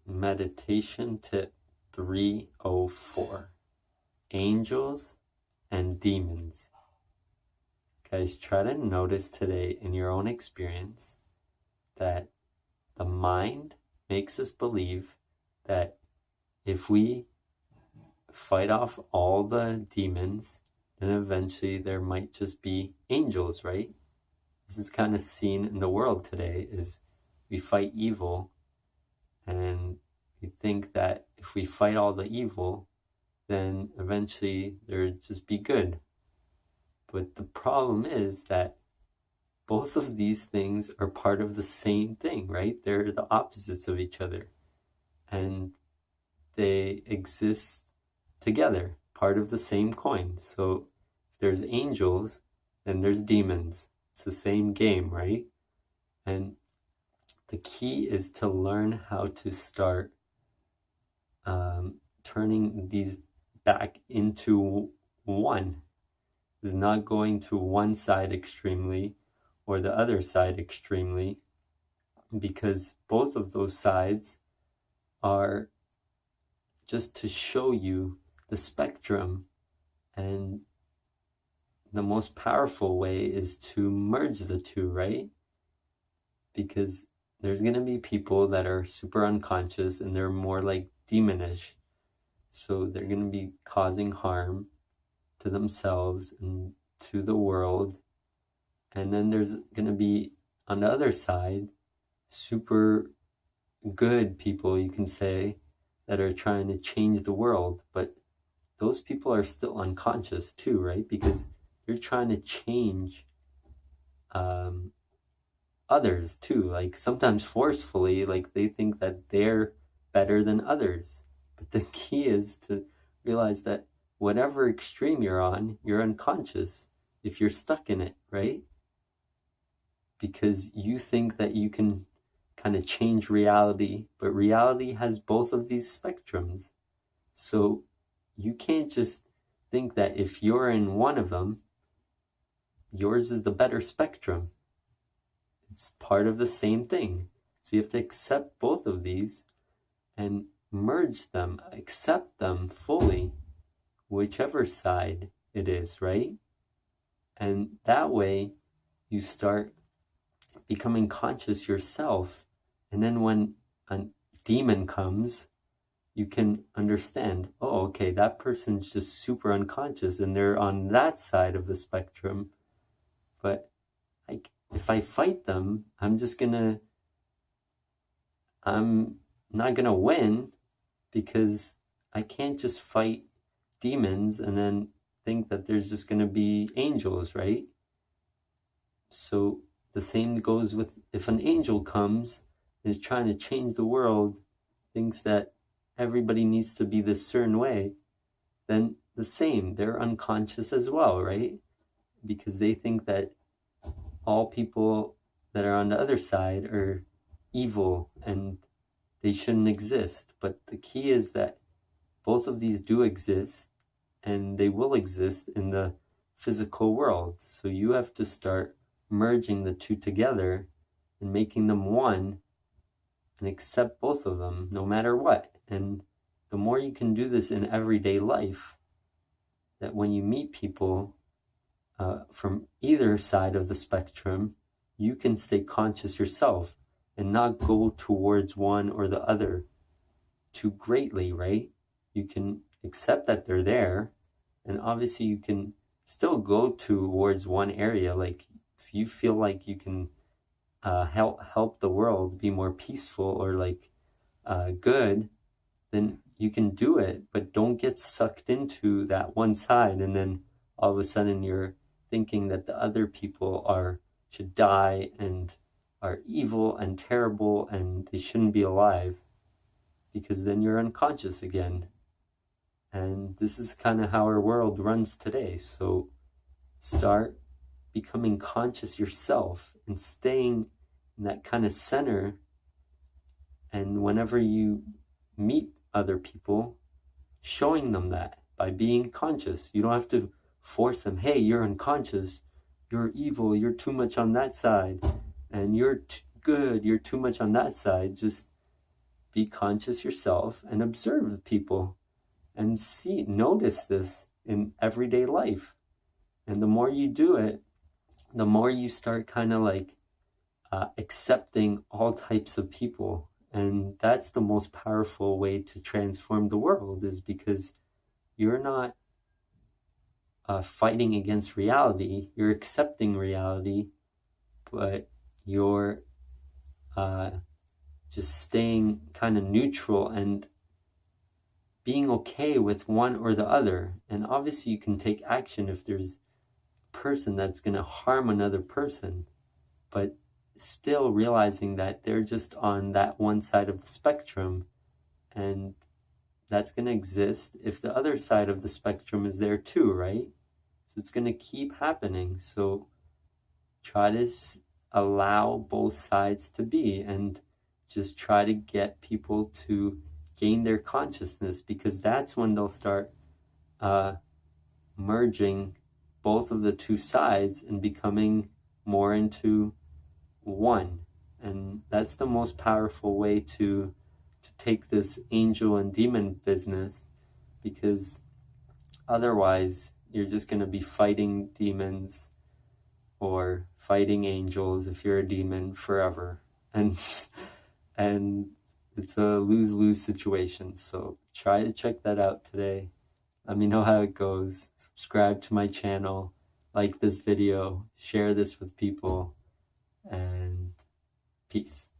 Meditation tip 304. Angels and demons. Guys, try to notice today in your own experience that the mind makes us believe that if we fight off all the demons, then eventually there might just be angels, right? This is kind of seen in the world today, is we fight evil and we think that if we fight all the evil, then eventually there'd just be good. But the problem is that both of these things are part of the same thing, right? They're the opposites of each other. And they exist together, part of the same coin. So if there's angels, then there's demons. It's the same game, right? And the key is to learn how to start turning these back into one. Is not going to one side extremely or the other side extremely, because both of those sides are just to show you the spectrum, and the most powerful way is to merge the two, right? Because there's going to be people that are super unconscious and they're more like demonish, so they're going to be causing harm to themselves and to the world. And then there's going to be, on the other side, super good people, you can say, that are trying to change the world. But those people are still unconscious too, right? Because they're trying to change others too, like sometimes forcefully, like they think that they're better than others. But the key is to realize that whatever extreme you're on, you're unconscious if you're stuck in it, right? Because you think that you can kind of change reality, but reality has both of these spectrums. So you can't just think that if you're in one of them, yours is the better spectrum. It's part of the same thing. So you have to accept both of these and merge them, accept them fully, whichever side it is, right? And that way you start becoming conscious yourself. And then when a demon comes, you can understand, oh, okay, that person's just super unconscious and they're on that side of the spectrum. But if I fight them, I'm not gonna win, because I can't just fight demons and then think that there's just gonna be angels, right? So the same goes with if an angel comes and is trying to change the world, thinks that everybody needs to be this certain way, then the same, they're unconscious as well, right? Because they think that all people that are on the other side are evil and they shouldn't exist. But the key is that both of these do exist, and they will exist in the physical world. So you have to start merging the two together and making them one, and accept both of them no matter what. And the more you can do this in everyday life, that when you meet people from either side of the spectrum, you can stay conscious yourself and not go towards one or the other too greatly, right? You can accept that they're there, and obviously you can still go towards one area. Like if you feel like you can help the world be more peaceful or like good, then you can do it, but don't get sucked into that one side and then all of a sudden you're thinking that the other people should die and are evil and terrible and they shouldn't be alive, because then you're unconscious again. And this is kind of how our world runs today. So start becoming conscious yourself and staying in that kind of center. And whenever you meet other people, showing them that by being conscious. You don't have to force them, hey, you're unconscious, you're evil, you're too much on that side, and you're good, you're too much on that side. Just be conscious yourself and observe people and notice this in everyday life. And the more you do it, the more you start kind of like accepting all types of people. And that's the most powerful way to transform the world, is because you're not fighting against reality, you're accepting reality, but you're just staying kind of neutral and being okay with one or the other. And obviously you can take action if there's a person that's going to harm another person, but still realizing that they're just on that one side of the spectrum, and that's going to exist if the other side of the spectrum is there too, right? So it's going to keep happening. So try to allow both sides to be, and just try to get people to gain their consciousness, because that's when they'll start merging both of the two sides and becoming more into one. And that's the most powerful way to take this angel and demon business, because otherwise you're just going to be fighting demons or fighting angels if you're a demon forever, and it's a lose-lose situation. So try to check that out today. Let me know how it goes. Subscribe to my channel, like this video, share this with people, and peace.